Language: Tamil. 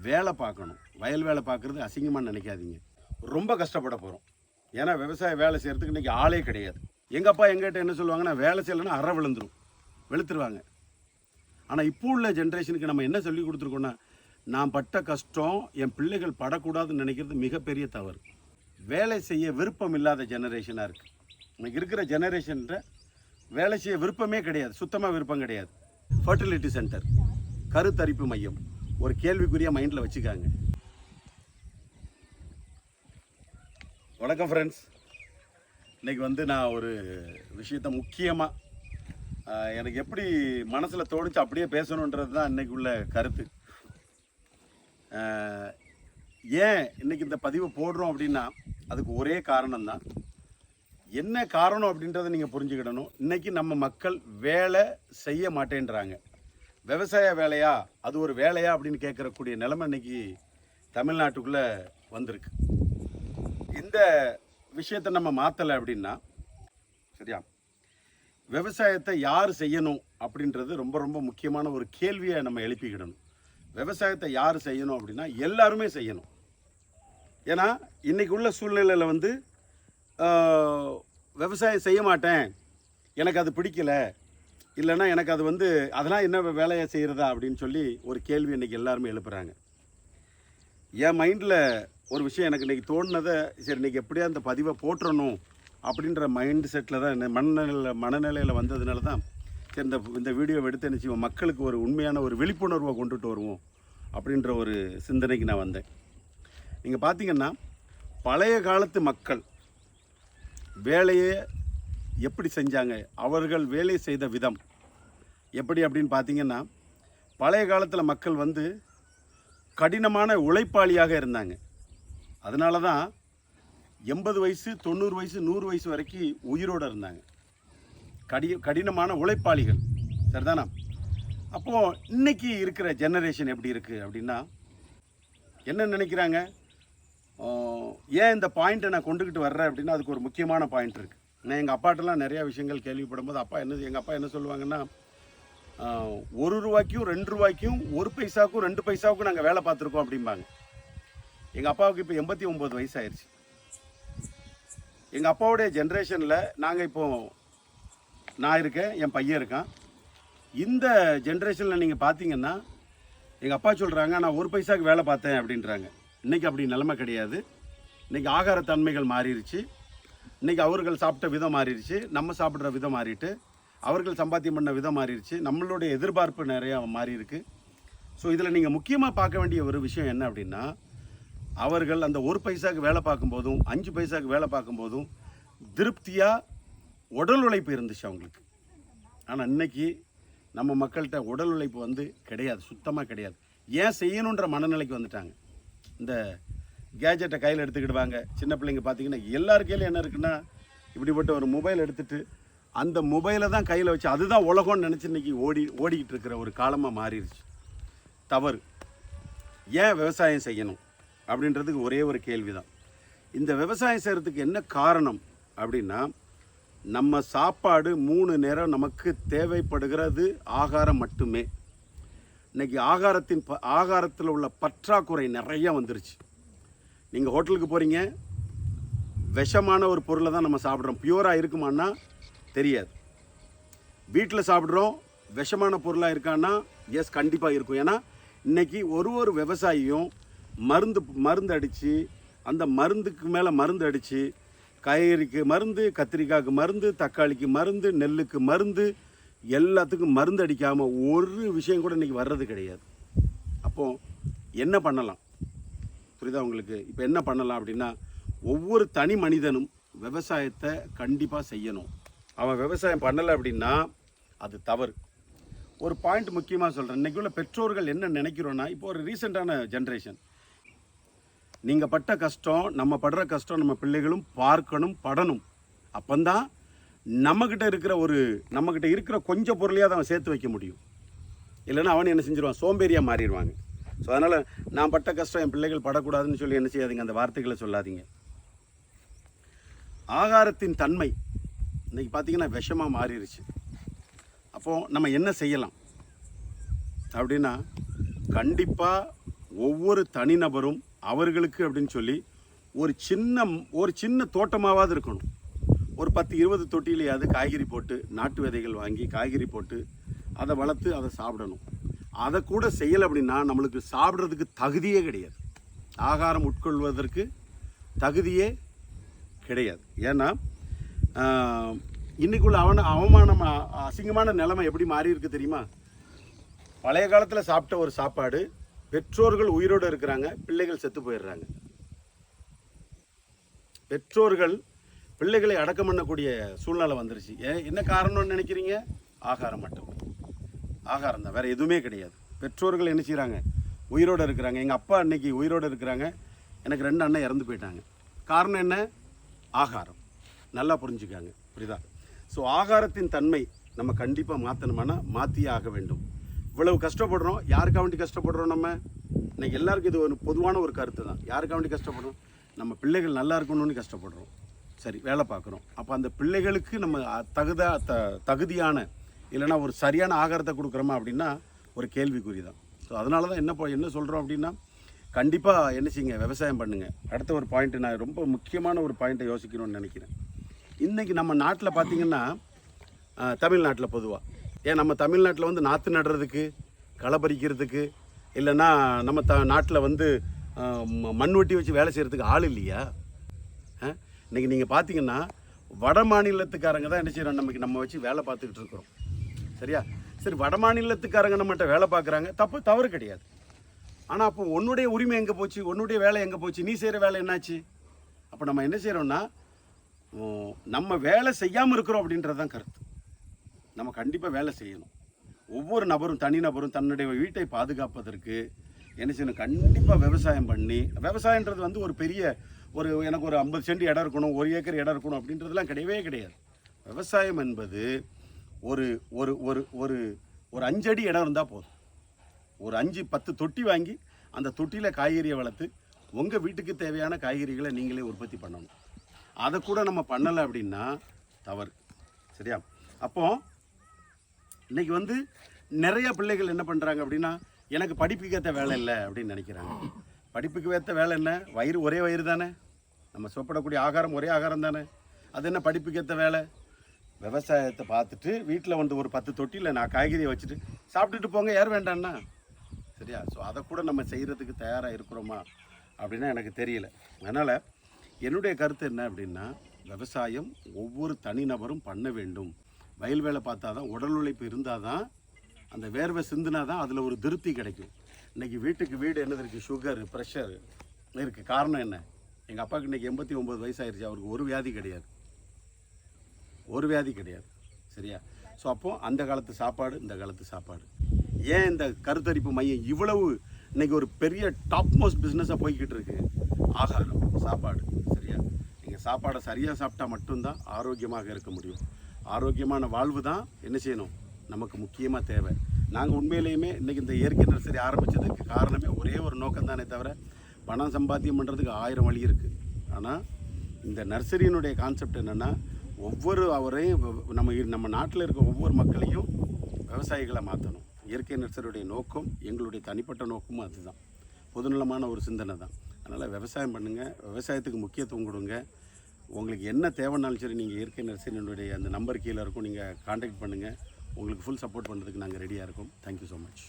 வேலை பார்க்கணும். வயல் வேலை பார்க்குறது அசிங்கமாக நினைக்காதீங்க. ரொம்ப கஷ்டப்பட போகிறோம். ஏன்னா விவசாய வேலை செய்கிறதுக்கு இன்றைக்கி ஆளே கிடையாது. எங்கள் அப்பா எங்கிட்ட என்ன சொல்லுவாங்கன்னா, வேலை செய்யலைன்னா அற விழுந்துடும், வெளுத்துருவாங்க. ஆனால் இப்போ உள்ள ஜென்ரேஷனுக்கு நம்ம என்ன சொல்லி கொடுத்துருக்கோன்னா, நான் பட்ட கஷ்டம் என் பிள்ளைகள் படக்கூடாதுன்னு நினைக்கிறது மிகப்பெரிய தவறு. வேலை செய்ய விருப்பம் இல்லாத ஜெனரேஷனாக இருக்குது. இன்னைக்கு இருக்கிற ஜெனரேஷன்கிட்ட வேலை செய்ய விருப்பமே கிடையாது, சுத்தமாக விருப்பம் கிடையாது. ஃபர்டிலிட்டி சென்டர், கருத்தரிப்பு மையம் ஒரு கேள்விக்குரிய மைண்டில் வச்சுக்காங்க. வணக்கம் ஃப்ரெண்ட்ஸ். இன்றைக்கி நான் ஒரு விஷயத்தை முக்கியமாக எனக்கு எப்படி மனசில் தோணுச்சு அப்படியே பேசணுன்றது தான் இன்றைக்கி உள்ள கருத்து. ஏன் இன்றைக்கி இந்த பதிவை போடுறோம் அப்படின்னா அதுக்கு ஒரே காரணம்தான். என்ன காரணம் அப்படின்றத நீங்கள் புரிஞ்சுக்கிடணும். இன்றைக்கி நம்ம மக்கள் வேலை செய்ய மாட்டேன்றாங்க. விவசாய வேலையா, அது ஒரு வேலையா அப்படின்னு கேட்கக்கூடிய நிலைமை இன்றைக்கி தமிழ்நாட்டுக்குள்ளே வந்திருக்கு. இந்த விஷயத்தை நம்ம மாற்றலை அப்படின்னா சரியா, விவசாயத்தை யார் செய்யணும் அப்படின்றது ரொம்ப ரொம்ப முக்கியமான ஒரு கேள்வியை நம்ம எழுப்பிக்கிடணும். விவசாயத்தை யார் செய்யணும் அப்படின்னா எல்லாருமே செய்யணும். ஏன்னா இன்றைக்கி உள்ள சூழ்நிலையில் விவசாயம் செய்ய மாட்டேன், எனக்கு அது பிடிக்கலை, இல்லைன்னா எனக்கு அது அதெல்லாம் என்ன வேலையை செய்கிறதா அப்படின்னு சொல்லி ஒரு கேள்வி இன்றைக்கி எல்லாருமே எழுப்புறாங்க. என் மைண்டில் ஒரு விஷயம் எனக்கு இன்றைக்கி தோணுனதை, சரி இன்றைக்கி எப்படியா அந்த பதிவை போட்டுறணும் அப்படின்ற மைண்ட் செட்டில் தான் மனநிலையில் வந்ததுனால தான் சரி இந்த வீடியோவை எடுத்து நினச்சி மக்களுக்கு ஒரு உண்மையான ஒரு விழிப்புணர்வை கொண்டுட்டு வருவோம் அப்படின்ற ஒரு சிந்தனைக்கு நான் வந்தேன். நீங்கள் பார்த்தீங்கன்னா பழைய காலத்து மக்கள் வேலையை எப்படி செஞ்சாங்க, அவர்கள் வேலை செய்த விதம் எப்படி அப்படின்னு பார்த்தீங்கன்னா, பழைய காலத்தில் மக்கள் கடினமான உழைப்பாளியாக இருந்தாங்க. அதனால தான் 80 வயசு 90 வயசு 100 வயசு வரைக்கும் உயிரோடு இருந்தாங்க. கடினமான உழைப்பாளிகள், சரிதானா? அப்போது இன்றைக்கி இருக்கிற ஜெனரேஷன் எப்படி இருக்குது அப்படின்னா என்ன நினைக்கிறாங்க, ஏன் இந்த பாயிண்ட்டை நான் கொண்டுக்கிட்டு வர்றேன் அப்படின்னா அதுக்கு ஒரு முக்கியமான பாயிண்ட் இருக்குது. நான் எங்கள் அப்பாட்டெல்லாம் நிறையா விஷயங்கள் கேள்விப்படும் போது எங்கள் அப்பா என்ன சொல்லுவாங்கன்னா, 1 ரூபாய்க்கும் 2 ரூபாய்க்கும் 1 பைசாவுக்கும் 2 பைசாவுக்கும் நாங்கள் வேலை பார்த்துருக்கோம் அப்படிம்பாங்க. எங்கள் அப்பாவுக்கு இப்போ 89 வயசு ஆயிடுச்சு. எங்கள் அப்பாவுடைய ஜென்ரேஷனில் நான் இருக்கேன், என் பையன் இருக்கான். இந்த ஜென்ரேஷனில் நீங்கள் பார்த்தீங்கன்னா எங்கள் அப்பா சொல்கிறாங்க, நான் 1 பைசாவுக்கு வேலை பார்த்தேன் அப்படின்றாங்க. இன்றைக்கி அப்படி நிலைமை கிடையாது. இன்றைக்கி ஆகார தன்மைகள் மாறிடுச்சு. இன்றைக்கி அவர்கள் சாப்பிட்ட விதம் மாறிடுச்சு, நம்ம சாப்பிட்ற விதம் மாறிட்டு, அவர்கள் சம்பாத்தியம் பண்ண விதம் மாறிடுச்சு, நம்மளுடைய எதிர்பார்ப்பு நிறையா மாறி இருக்கு. ஸோ இதில் நீங்கள் முக்கியமாக பார்க்க வேண்டிய ஒரு விஷயம் என்ன அப்படின்னா, அவர்கள் அந்த 1 பைசாவுக்கு வேலை பார்க்கும்போதும் 5 பைசாவுக்கு வேலை பார்க்கும்போதும் திருப்தியாக உடல் உழைப்பு இருந்துச்சு அவங்களுக்கு. ஆனால் இன்றைக்கி நம்ம மக்கள்கிட்ட உடல் உழைப்பு கிடையாது, சுத்தமாக கிடையாது. ஏன் செய்யணுன்ற மனநிலைக்கு வந்துட்டாங்க. இந்த கேஜெட்டை கையில் எடுத்துக்கிடுவாங்க. சின்ன பிள்ளைங்க பார்த்தீங்கன்னா எல்லார் கையிலும் என்ன இருக்குன்னா, இப்படிப்பட்ட ஒரு மொபைல் எடுத்துகிட்டு அந்த மொபைலை தான் கையில் வச்சு அதுதான் உலகம்னு நினச்சி இன்றைக்கி ஓடிக்கிட்டு இருக்கிற ஒரு காலமாக மாறிடுச்சு. தவறு. ஏன் விவசாயம் செய்யணும் அப்படின்றதுக்கு ஒரே ஒரு கேள்வி தான். இந்த விவசாயம் செய்கிறதுக்கு என்ன காரணம் அப்படின்னா, நம்ம சாப்பாடு 3 நேரம் நமக்கு தேவைப்படுகிறது ஆகாரம் மட்டுமே. இன்றைக்கி ஆகாரத்தில் உள்ள பற்றாக்குறை நிறைய வந்துருச்சு. நீங்கள் ஹோட்டலுக்கு போகிறீங்க, விஷமான ஒரு பொருளை தான் நம்ம சாப்பிட்றோம். பியூராக இருக்குமான்னா தெரியாது. வீட்டில் சாப்பிட்றோம், விஷமான பொருளாக இருக்கான்னா எஸ் கண்டிப்பாக இருக்கும். ஏன்னா இன்றைக்கி ஒரு விவசாயியும் மருந்து அடித்து, அந்த மருந்துக்கு மேலே மருந்து அடித்து, காய்கறிக்கு மருந்து, கத்திரிக்காய்க்கு மருந்து, தக்காளிக்கு மருந்து, நெல்லுக்கு மருந்து, எல்லாத்துக்கும் மருந்து அடிக்காமல் ஒரு விஷயம் கூட இன்றைக்கி வர்றது கிடையாது. அப்போது என்ன பண்ணலாம் புரியுதா உங்களுக்கு? இப்போ என்ன பண்ணலாம் அப்படின்னா, ஒவ்வொரு தனி மனிதனும் விவசாயத்தை கண்டிப்பாக செய்யணும். அவன் விவசாயம் பண்ணலை அப்படின்னா அது தவறு. ஒரு பாயிண்ட் முக்கியமாக சொல்கிறேன். இன்றைக்கி உள்ள பெற்றோர்கள் என்ன நினைக்கிறோன்னா, இப்போ ஒரு ரீசெண்டான ஜென்ரேஷன், நீங்கள் பட்ட கஷ்டம், நம்ம படுற கஷ்டம் நம்ம பிள்ளைகளும் பார்க்கணும், படணும். அப்போந்தான் நம்மக்கிட்ட இருக்கிற கொஞ்சம் பொருளையாக அவன் சேர்த்து வைக்க முடியும். இல்லைன்னா அவன் என்ன செஞ்சிருவான், சோம்பேறியாக மாறிடுவாங்க. ஸோ அதனால் நான் பட்ட கஷ்டம் என் பிள்ளைகள் படக்கூடாதுன்னு சொல்லி என்ன செய்யாதீங்க, அந்த வார்த்தைகளை சொல்லாதீங்க. ஆகாரத்தின் தன்மை இன்றைக்கி பார்த்திங்கன்னா விஷமாக மாறிடுச்சு. அப்போது நம்ம என்ன செய்யலாம் அப்படின்னா, கண்டிப்பாக ஒவ்வொரு தனிநபரும் அவர்களுக்கு அப்படின்னு சொல்லி ஒரு சின்ன தோட்டமாவது இருக்கணும். ஒரு 10-20 தொட்டிலையாவது காய்கறி போட்டு, நாட்டு விதைகள் வாங்கி காய்கறி போட்டு அதை வளர்த்து அதை சாப்பிடணும். அதை கூட செய்யலை அப்படின்னா நம்மளுக்கு சாப்பிட்றதுக்கு தகுதியே கிடையாது, ஆகாரம் உட்கொள்வதற்கு தகுதியே கிடையாது. ஏன்னா இன்றைக்குள்ள அவமானம், அசிங்கமான நிலைமை எப்படி மாறி இருக்கு தெரியுமா? பழைய காலத்தில் சாப்பிட்ட ஒரு சாப்பாடு, பெற்றோர்கள் உயிரோடு இருக்கிறாங்க, பிள்ளைகள் செத்து போயிடுறாங்க. பெற்றோர்கள் பிள்ளைகளை அடக்கம் பண்ணக்கூடிய சூழ்நிலை வந்துருச்சு. என்ன காரணம்னு நினைக்கிறீங்க? ஆகாரம் மட்டும், ஆகாரம் தான், வேறு எதுவுமே கிடையாது. பெற்றோர்கள் என்ன செய்கிறாங்க? உயிரோடு இருக்கிறாங்க. எங்கள் அப்பா அன்னைக்கு உயிரோடு இருக்கிறாங்க, எனக்கு 2 அண்ணன் இறந்து போயிட்டாங்க. காரணம் என்ன? ஆகாரம். நல்லா புரிஞ்சுக்காங்க, புரியுதா? ஸோ ஆகாரத்தின் தன்மை நம்ம கண்டிப்பாக மாற்றணுமானா மாற்றியே ஆக வேண்டும். இவ்வளவு கஷ்டப்படுறோம், யாருக்காக வேண்டி கஷ்டப்படுறோம்? நம்ம இன்னைக்கு எல்லாருக்கும் இது ஒரு பொதுவான ஒரு கருத்து தான். யாருக்காக வேண்டி கஷ்டப்படுறோம்? நம்ம பிள்ளைகள் நல்லா இருக்கணும்னு கஷ்டப்படுறோம். சரி, வேலை பார்க்குறோம். அப்போ அந்த பிள்ளைகளுக்கு நம்ம தகுதியான இல்லைனா ஒரு சரியான ஆகாரத்தை கொடுக்குறோமா அப்படின்னா ஒரு கேள்விக்குறி தான். ஸோ அதனால தான் என்ன சொல்கிறோம் அப்படின்னா, கண்டிப்பாக என்ன செய்யுங்க, விவசாயம் பண்ணுங்கள். அடுத்த ஒரு பாயிண்ட்டு, நான் ரொம்ப முக்கியமான ஒரு பாயிண்ட்டை யோசிக்கணும்னு நினைக்கிறேன். இன்றைக்கி நம்ம நாட்டில் பார்த்திங்கன்னா, தமிழ்நாட்டில் பொதுவாக, நம்ம தமிழ்நாட்டில் வந்து நாற்று நடுறதுக்கு, களை பறிக்கிறதுக்கு, இல்லைன்னா நம்ம நாட்டில் வந்து மண் வெட்டி வச்சு வேலை செய்கிறதுக்கு ஆள் இல்லையா? இன்றைக்கி நீங்கள் பார்த்தீங்கன்னா வட மாநிலத்துக்காரங்க தான் என்ன செய்கிறோம், நம்ம வச்சு வேலை பார்த்துக்கிட்டு இருக்கிறோம். சரியா? சரி, வட மாநிலத்துக்காரங்க நம்மகிட்ட வேலை பார்க்குறாங்க, தவறு கிடையாது. ஆனால் அப்போ உன்னுடைய உரிமை எங்கே போச்சு? உன்னுடைய வேலை எங்கே போச்சு? நீ செய்கிற வேலை என்னாச்சு? அப்போ நம்ம என்ன செய்கிறோம்னா, நம்ம வேலை செய்யாமல் இருக்கிறோம் அப்படின்றது தான் கருத்து. நம்ம கண்டிப்பாக வேலை செய்யணும். ஒவ்வொரு நபரும், தனிநபரும் தன்னுடைய வீட்டை பாதுகாப்பதற்கு என்ன செய்யணும்? கண்டிப்பாக விவசாயம் பண்ணி, விவசாயன்றது வந்து ஒரு பெரிய எனக்கு ஒரு 50 சென்ட் இடம் இருக்கணும், 1 ஏக்கர் இடம் இருக்கணும் அப்படின்றதுலாம் கிடையவே கிடையாது. விவசாயம் என்பது ஒரு ஒரு ஒரு ஒரு ஒரு 5 அடி இடம் இருந்தால் போதும். ஒரு 5-10 தொட்டி வாங்கி அந்த தொட்டியில் காய்கறியை வளர்த்து உங்கள் வீட்டுக்கு தேவையான காய்கறிகளை நீங்களே உற்பத்தி பண்ணணும். அதை கூட நம்ம பண்ணலை அப்படின்னா தவறு. சரியா? அப்போது இன்றைக்கி வந்து நிறைய பிள்ளைகள் என்ன பண்ணுறாங்க அப்படின்னா, எனக்கு படிப்புக்கு ஏற்ற வேலை இல்லை அப்படின்னு நினைக்கிறாங்க. படிப்புக்கு ஏற்ற வேலை என்ன? ஒரே வயிறு தானே, நம்ம சாப்பிடக்கூடிய ஆகாரம் ஒரே ஆகாரம் தானே. அது என்ன படிப்புக்கு ஏற்ற வேலை? விவசாயத்தை பார்த்துட்டு வீட்டில் வந்து ஒரு 10 தொட்டியில் நான் காய்கறியை வச்சுட்டு சாப்பிட்டுட்டு போங்க, யார் வேண்டான்னா. சரியா? ஸோ அதை கூட நம்ம செய்கிறதுக்கு தயாராக இருக்கிறோமா அப்படின்னா எனக்கு தெரியல. அதனால் என்னுடைய கருத்து என்ன அப்படின்னா, விவசாயம் ஒவ்வொரு தனிநபரும் பண்ண வேண்டும். வயல் வேலை பார்த்தா தான், உடல் உழைப்பு இருந்தால் தான், அந்த வேர்வை சிந்தினா தான் அதில் ஒரு திருப்தி கிடைக்கும். இன்றைக்கி வீட்டுக்கு வீடு என்னது இருக்குது? சுகரு, ப்ரெஷர் இருக்குது. காரணம் என்ன? எங்கள் அப்பாவுக்கு இன்றைக்கி 89 வயசாயிருச்சு, அவருக்கு ஒரு வியாதி கிடையாது. சரியா? ஸோ அப்போது அந்த காலத்து சாப்பாடு, இந்த காலத்து சாப்பாடு, ஏன் இந்த கருத்தரிப்பு மையம் இவ்வளவு இன்றைக்கி ஒரு பெரிய டாப் மோஸ்ட் பிஸ்னஸாக போய்கிட்டு இருக்கு? ஆகாரம், சாப்பாடு. சரியா? நீங்கள் சாப்பாடை சரியாக சாப்பிட்டா மட்டும்தான் ஆரோக்கியமாக இருக்க முடியும். ஆரோக்கியமான வாழ்வு தான் என்ன செய்யணும், நமக்கு முக்கியமாக தேவை. நாங்கள் உண்மையிலேயுமே இன்றைக்கி இந்த இயற்கை நர்சரி ஆரம்பித்ததுக்கு காரணமே ஒரே ஒரு நோக்கம் தானே தவிர, பணம் சம்பாத்தியம் பண்ணுறதுக்கு 1000 வழி இருக்குது. ஆனால் இந்த நர்சரியினுடைய கான்செப்ட் என்னென்னா, அவரையும் நம்ம நாட்டில் இருக்க ஒவ்வொரு மக்களையும் விவசாயிகளை மாற்றணும். இயற்கை நர்சரியுடைய நோக்கம், எங்களுடைய தனிப்பட்ட நோக்கமும் அதுதான். பொதுநலமான ஒரு சிந்தனை தான். அதனால் விவசாயம் பண்ணுங்கள், விவசாயத்துக்கு முக்கியத்துவம் கொடுங்க. உங்களுக்கு என்ன தேவைன்னாலும் சரி, நீங்கள் இயற்கை நர்சரியினுடைய அந்த நம்பர் கீழே இருக்கும், நீங்கள் கான்டாக்ட் பண்ணுங்கள். உங்களுக்கு ஃபுல் சப்போர்ட் பண்ணுறதுக்கு நாங்கள் ரெடியாக இருக்கோம். Thank you so much.